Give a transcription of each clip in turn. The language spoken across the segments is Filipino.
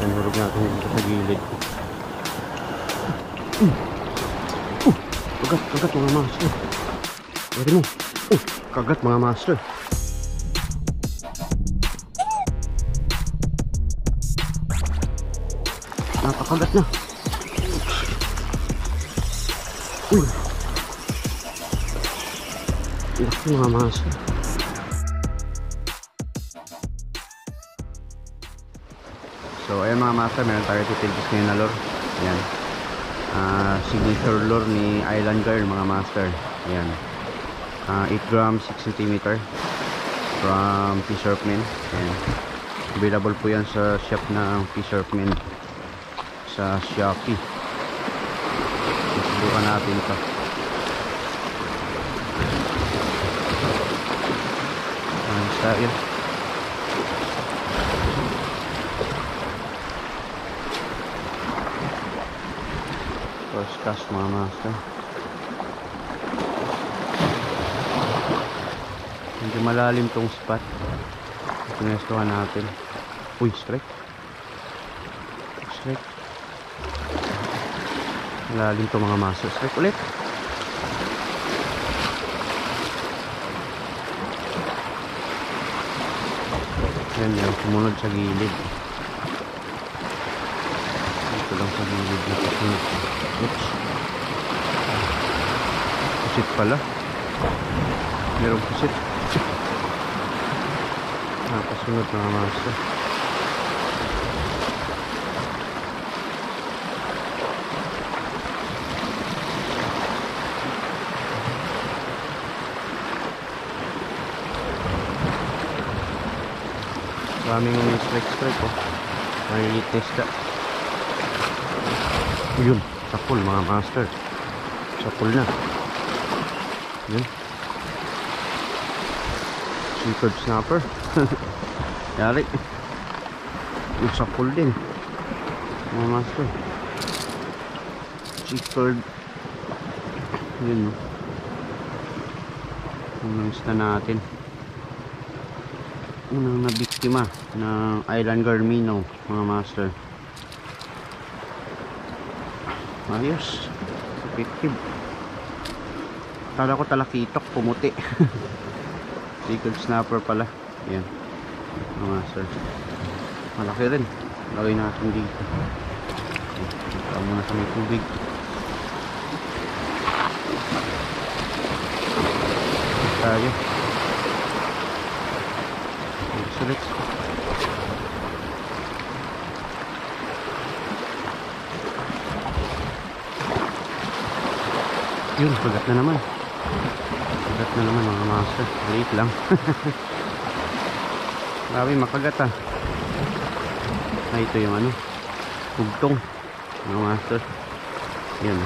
Yan, hurog natin dito sa gilid. Kagat mga master. Pwede mo. Kagat mga master. Napakagat na. Laki mga master. So ayan mga master, meron tayo titilbis ngayon na lure. Ayan, signature lure ni Island Girl mga master. Ayan, 8 grams 6 cm from Fisherman. Ayan, available po yan sa shop ng Fisherman sa Shopee. Susubukan natin ito. Ayan tayo. First cast mga master. Medyo malalim tong spot. Pinestuhan natin. Uy, strike. Strike. Malalim to mga master. Strike ulit. Yan yan, sumunod sa gilid. Dito lang sa gilid na susunod. Oops. Pusit pala. Merong pusit. Nakasunod mga master. Maraming strike oh. Maliliit na isda. Yun, sapul mga master. Sapul na. Yun. Seafood snapper. Yari. Yung sapul din mga master. Seafood. Yun. Unang isda natin. Unang nabiktima ng Island Girl Minnow mga master. Ayos, effective. Kala ko talakitok, pumuti. Seafood snapper pala. Yan mga master, malaki rin. Lagay natin dito. Ito muna sa may tubig. Tayo sulit. Yun, pagat na naman. Pagat na naman mga master. Wait lang. Grabe makagat ah. Ay, ito yung ano, hugtong mga master. Yan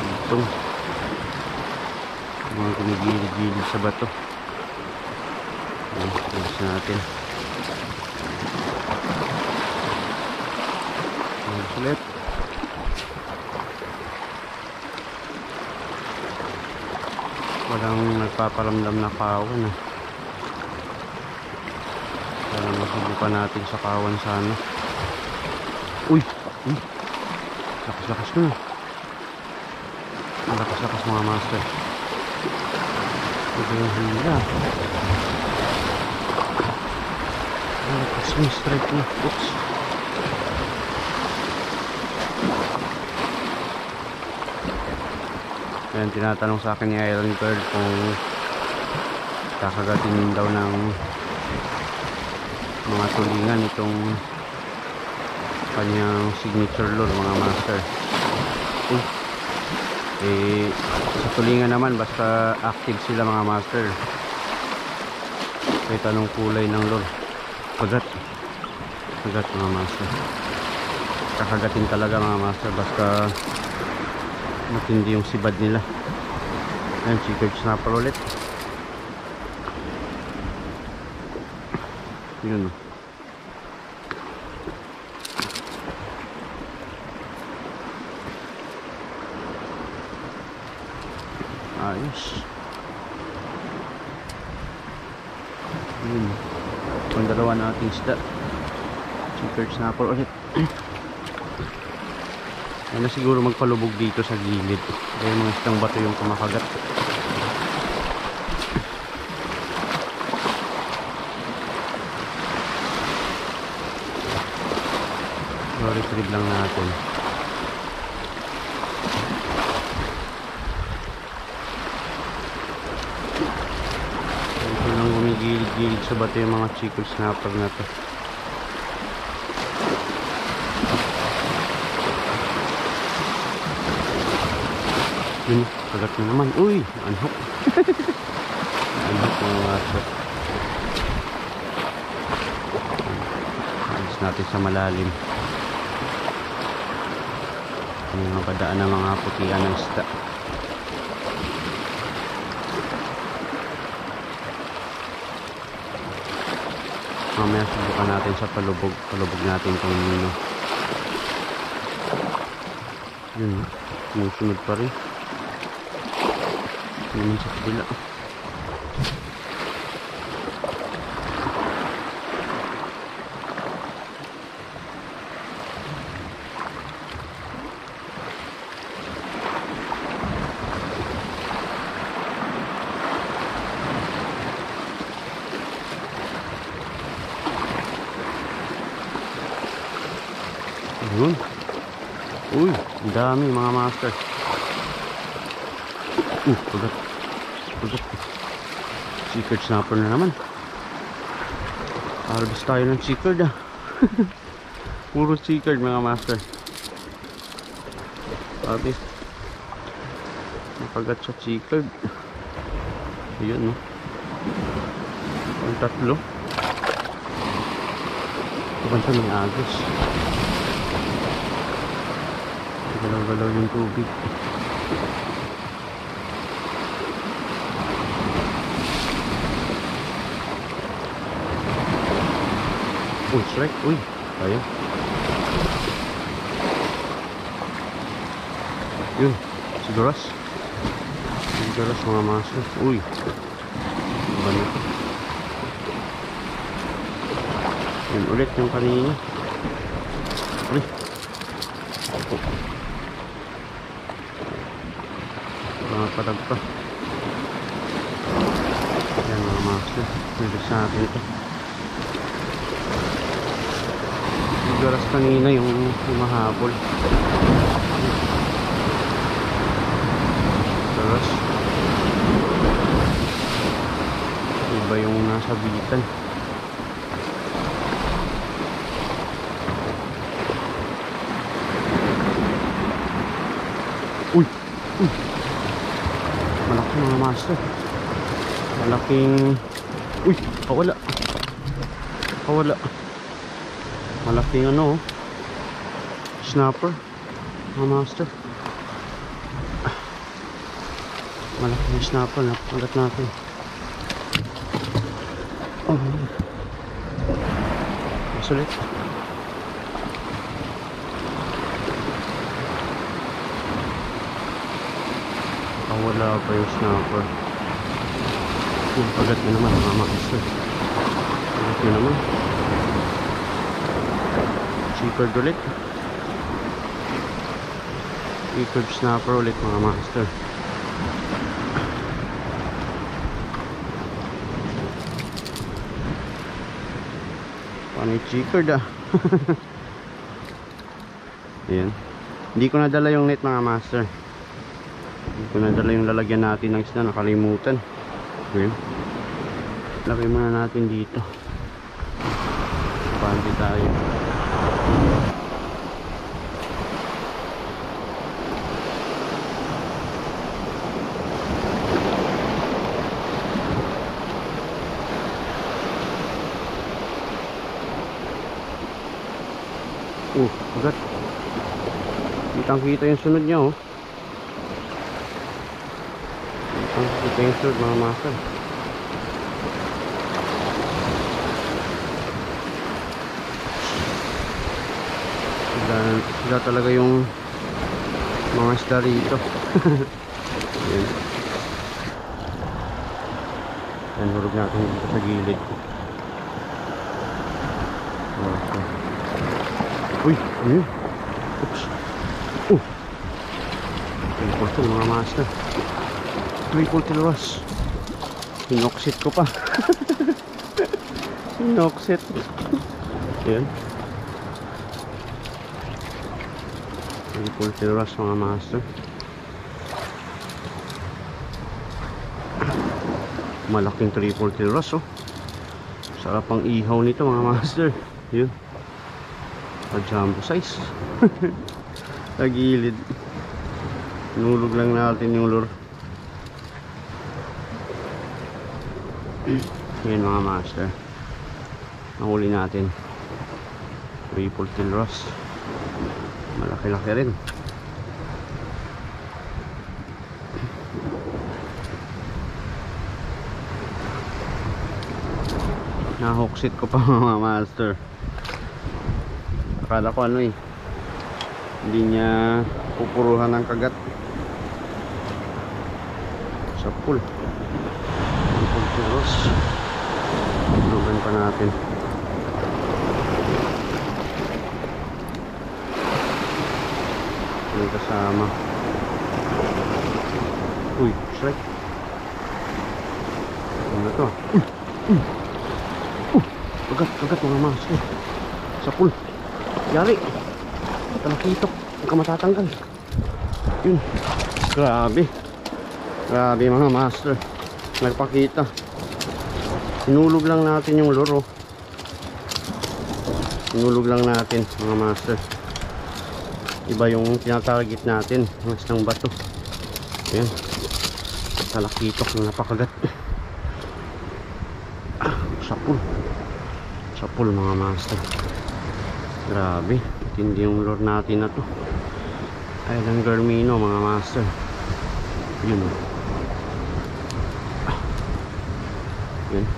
hugtong, mga gumigilid-gilid sa bato. Alis natin. Sulit. Walang nagpaparamdam na kawan ah. Kaya masubukan natin sa kawan sana. Uy! Lakas-lakas na. Lakas-lakas mga master. Ito yung hila. Lakas yung strike na. Oops. Ayan, tinatanong sa akin ni Island Girl kung kakagatin daw ng mga tulingan itong kanyang signature lure mga master. Sa tulingan naman basta active sila mga master. Kahit anong kulay ng lure, pagat mga master. Kakagatin talaga mga master basta matindi yung sibad nila. Ayan, seafood snapper ulit. Yun. Ayos. Yun. Pang dalawa nating isda. Checkered snapper ulit. Ay na siguro magpalubog dito sa gilid. Kaya mga isdang bato yung kumakagat. So retrieve lang natin. Ito lang gumigilid-gilid sa bato yung mga checkered snapper na to. Yun, kagat na naman. Uy, anhok. Anhok mga waso. Alis natin sa malalim. May mga badaan ng mga putian ng isda. Mamaya subukan natin sa palubog. Palubog natin itong nino. Yun, sumusunod pa rin. Naman sa kabila. Ayun. Uy, ang dami mga master. Pagat. Checkered snapper na naman. Harvest tayo ng checkered ah. Puro checkered mga master. Harvest. Napagat sa checkered. Ayun no. Ang tatlo. Ito sa may agos. Galaw-galaw yung tubig. Strike. Uy, ayan. Yun, siguras mga master. Uy, iba na. Yan ulit yung kanina. Uy, mga palag pa. Yan mga master. Nilis natin ito. Garas kanina yung mahabol. Garas. Iba yung nasa bitan. Uy! Uy! Malaki mga master. Malaking... Uy! Kawala! Kawala! Malaking ano, snapper, mga master. Malaking snapper, napagat natin. Oh, masulit. Wala pa yung snapper. Pagat na naman mga master. Pagat na naman. Checkered ulit. Checkered snapper ulit mga master. Paano yung checkered ah? Ayan. Hindi ko nadala yung net mga master. Hindi ko nadala yung lalagyan natin ng isda. Nakalimutan. Ayan. Lagay muna natin dito. Pandi tayo. Agad. Kitang kita yung sunod niya oh. Kitang kita yung sunod mga master. Sila talaga yung mga isda rito. Yan. Yan, hurog natin dito sa gilid. Uy, ano yun? Oops. Oh, triple tail mga master. Triple tail wrasse. Sinoksit ko pa. Sinoksit. Ayan. Triple tail wrasse mga master. Malaking triple tail wrasse, oh. Sarap ang ihaw nito mga master. Yun. Jumbo size. Sa gilid. Nulog lang natin yung lure. Yan mga master. Nahuli natin. Triple tail wrasse. Malaki-laki rin. Nahooksit ko pa mga master. Akala ko ano eh, hindi niya pupuruhan ng kagat. Sa pool. Ang pool puros. Lugan pa natin. May kasama. Uy, strike. Ano to? Kagat mga master. Sa pool. Yari. Talakitok. Huwag ka matatanggal. Yun. Grabe. Grabe mga master. Nagpakita. Sinulog lang natin yung lure. Sinulog lang natin mga master. Iba yung tinatarget natin. Mas ng bato. Ayan. Talakitok na napakagat. Sa pool. Sa pool mga master. Grabe. Hindi yung lure natin na to. Island Garmino mga master. Yun. Yun.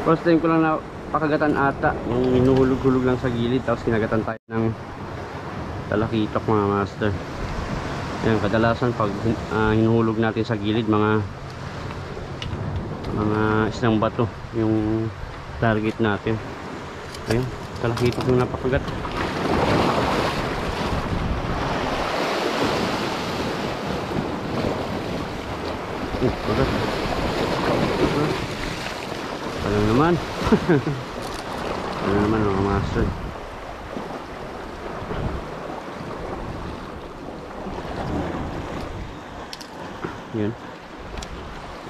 First time ko lang na pakagatan ata. Yung hinuhulog-hulog lang sa gilid. Tapos kinagatan tayo ng talakitok mga master. Yan. Kadalasan pag hinuhulog natin sa gilid mga isang bato yung target natin. Ayun. Talakitok yung napakagat. Kagat. Alam naman. Alam naman mga master. Yun.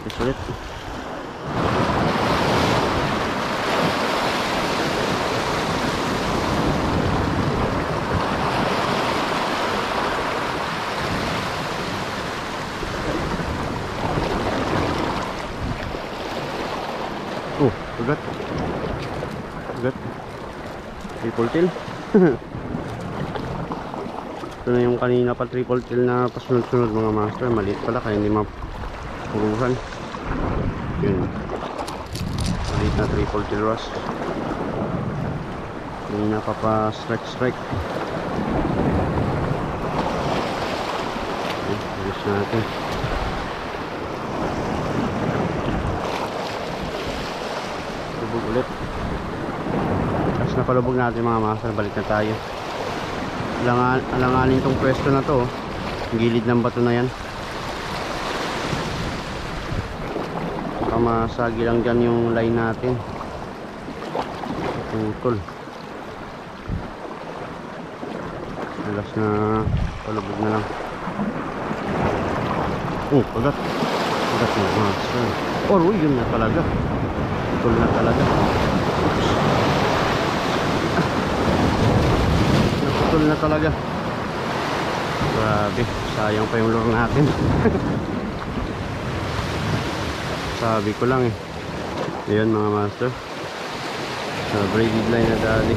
Ito sulit. Oh, kagat. Kagat. Triple tail. Ito na yung kanina pa triple tail na pasunod-sunod mga master. Maliit pala kaya hindi mapuruhan. Yun. Maliit na triple tail wrasse. Hindi napapa-strike. Ayos natin. Ulit. Tapos napalubog natin mga master. Balik na tayo. Alanganin tong pwesto na to. Gilid ng bato na yan. Baka masagi lang dyan yung line natin. Putol. Alas na palubog na lang. Oh, kagat. Kagat mga master. Oh, yun na talaga. Putol na talaga. Naputol na talaga. Grabe. Sayang pa yung lure natin. Sabi ko lang eh. Ayan mga master. Braided line na dali.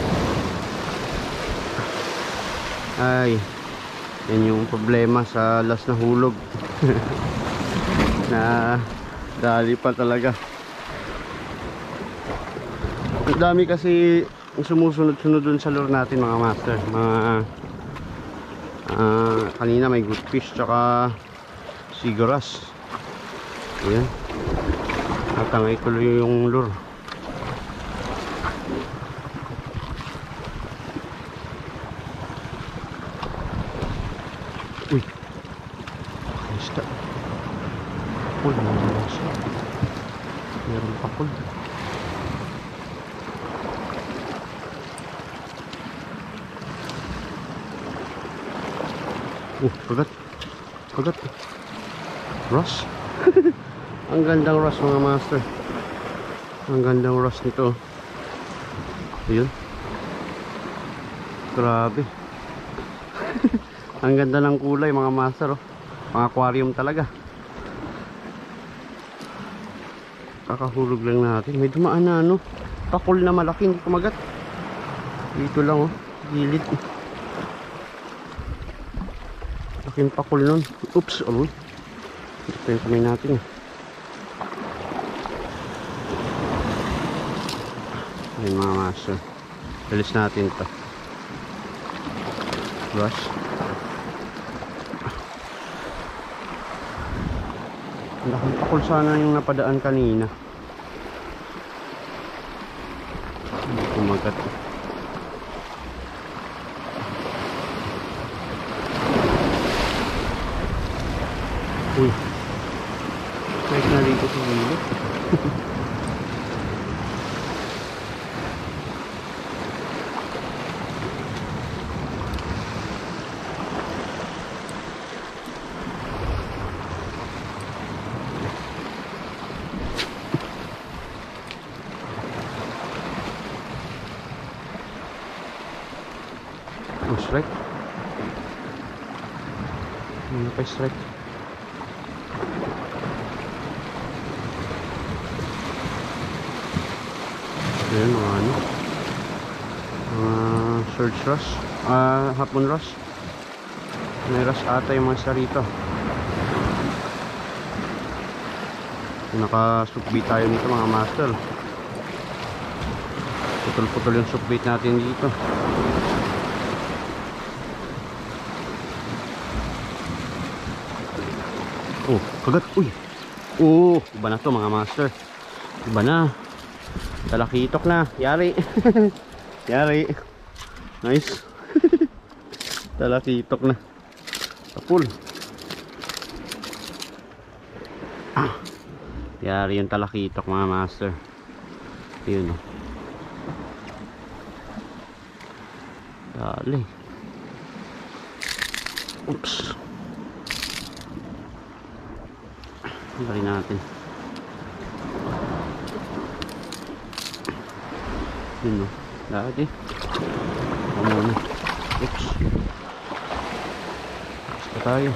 Ay. Yan yung problema sa last na hulog. Na dali pa talaga. Ang dami kasi sumusunod-sunod dun sa lure natin mga master. Kanina may good fish tsaka sigaras. Ayan. Natangay tuloy yung lure. Uy, isda. Pakul, mga master. Meron pakul. Kagat. Kagat. Ross. Ang gandang ross mga master. Ang gandang ross nito. Ayun. Grabe. Ang ganda ng kulay mga master. Pang aquarium talaga. Kakahulog lang natin. May dumaan na ano. Pakul na malaki. Hindi kumagat. Dito lang gilid. Laking pakul nun. Oops. Aloy. Ito yung kamay natin. Ayun mga master. Dalis natin ito. Brush. Laking pakul sana yung napadaan kanina. Hindi kumagat. Uy. Kahit na dito sa gilid. Oh, strike. Ano pa strike? Ayan mga ano, surge rush, hapon rush. May rush ata yung mga isa rito. Nakasukbit tayo nito mga master. Putol-putol yung sukbit natin dito. Oh, kagat. Uy. Oh, iba na to mga master. Iba na. Talakitok na. Yari. Yari. Nice. Talakitok na. Kapul. Yari yung talakitok mga master. Yun o. Dali. Oops. Dali natin. Yun o. Dali. Ano na. Oops. Basta tayo.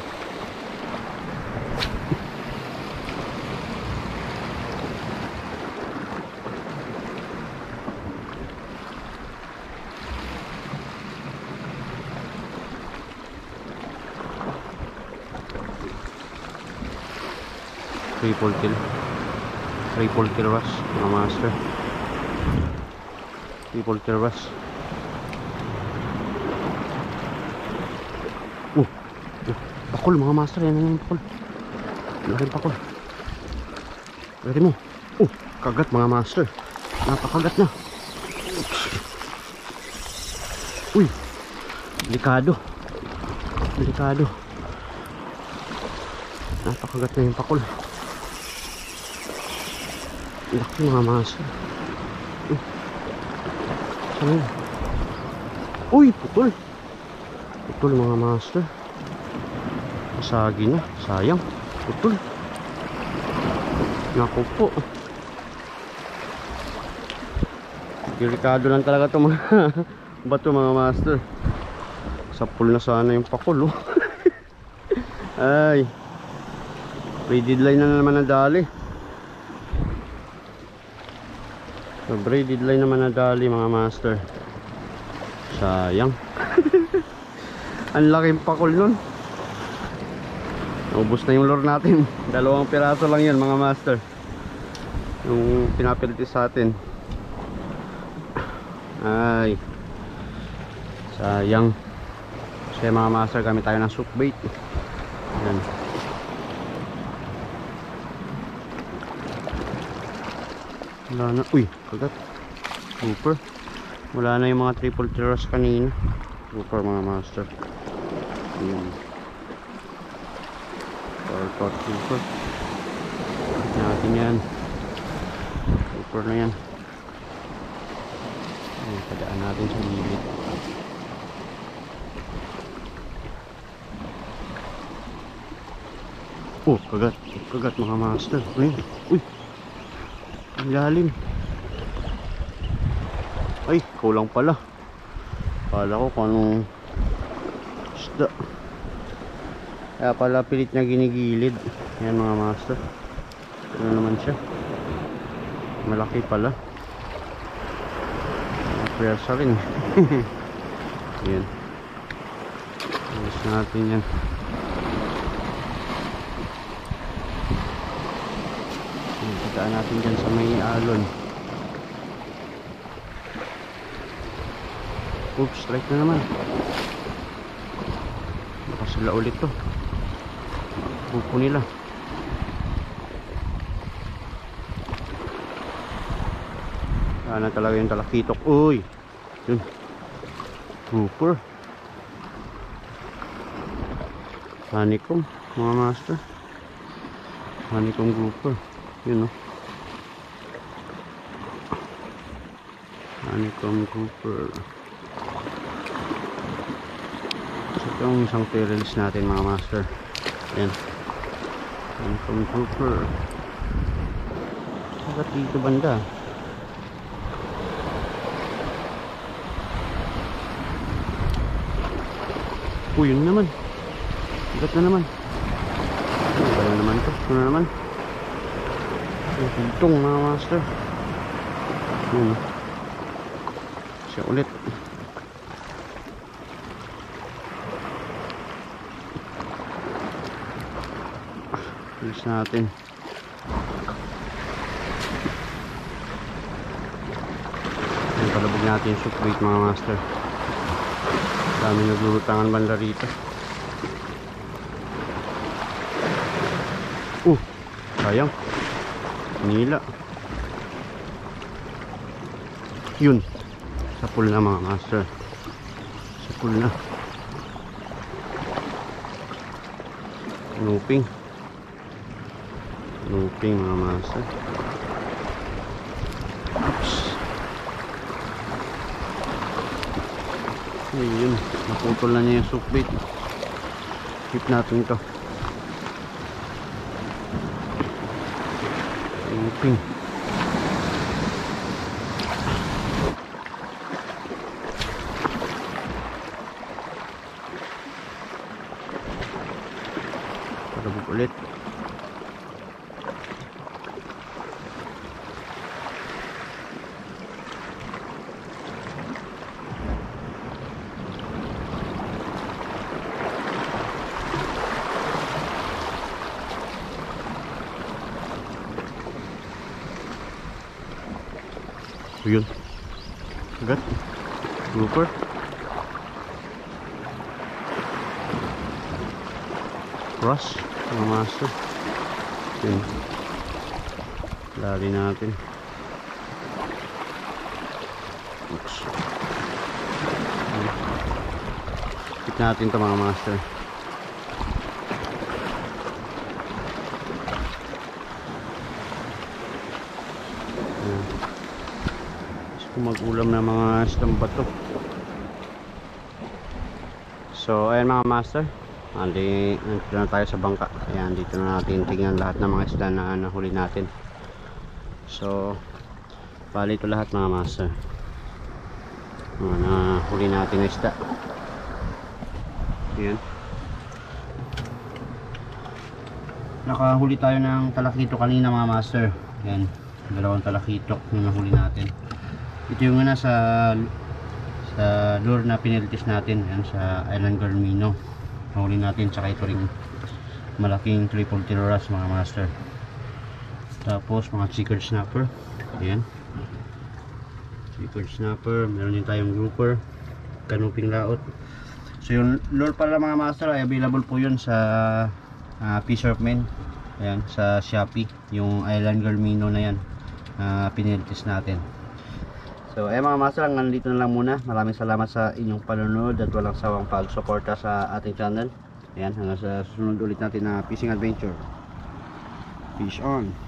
Triple kill rush mga master. Triple kill rush. Pakul mga master. Yan yung pakul. Laking pakul. Pwede mo. Kagat mga master. Napakagat na. Uy, delikado. Delikado. Napakagat na yung pakul. Laki mga master. Saan yun? Uy, putol. Putol mga master. Masagi na. Sayang. Putol. Naku po. Delikado lang talaga ito mga bato mga master. Sapul na sana yung pakul. Ay. Braided line na naman nadali. Braided line naman nadali mga master. Sayang. Ang laking pakul nun. Ubus na yung lure natin. 2 piraso lang yun mga master. Yung pinapiliti sa atin. Ay. Sayang. Kasi mga master, gamit tayo ng souk bait. Ayan. Wala na. Uy, kagat. Super. Wala na yung mga triple terrace kanina. Super mga master. Ayan. Tortot super. Natin yan. Super na yan. Ayan, padaan natin sa gilid. Oh, kagat. Kagat mga master. Ayun. Uy. Ang lalim. Ay, kulang pala. Kala ko kung anong isda. Kaya pala pilit niya ginigilid. Ayan mga master. Ano naman siya? Malaki pala. Pwersa rin. Ayan. Alas natin yan. Pagkaan natin dyan sa may alon. Oops, strike na naman. Baka sila ulit to. Pupo nila. Sana talaga yung talakitok. Uy! Yun. Grouper. Honeycomb, mga master. Honeycomb grouper. Yun o. Honeycomb grouper. So yung isang tails natin mga master. Ayan. Honeycomb grouper. Sagat dito banda. Uy, yun naman. Sagat na naman. Ano ba naman to? Ano naman? Itong mga master. Yun. Siya ulit. Alis natin. Ayan, palabog natin yung soup bait mga master. Dami naglulutangan banda rito. Sayang. Nila. Yun. Sa pool na mga master. Sa pool na. Looping. Looping mga master. Oops. Ayun. Naputol na niya yung soup bait. Keep natin ito. Looping. Palabog ulit. Yun. Agad. Grouper. Cross. Mga master. Yun. Lari natin. Oops. Hit natin ito mga master. Mag-ulam na mga isdang bato. So ayan mga master, nandito na tayo sa bangka. Ayan, dito na natin tingnan lahat ng mga isda na nahuli natin. So bali ito lahat mga master, nahuli natin na isda. Ayan, nakahuli tayo ng talakito kanina mga master. Ayan, dalawang talakito yung nahuli natin. Ito yung nasa lure na piniltis natin. Ayan, sa Island Garmino nahuli natin. Tsaka ito ring malaking triple tiroras mga master. Tapos mga chickered snapper. Ayan, chickered snapper. Meron din tayong grouper, canoping laot. So yung lure pala mga master ay available po yun sa Fisherman. Ayan, sa Shopee. Yung Island Garmino na yan, piniltis natin. So mga master, nandito na lang muna. Maraming salamat sa inyong panonood at walang sawang pagsuporta sa ating channel. Ayan, hanggang sa susunod ulit natin na fishing adventure. Fish on.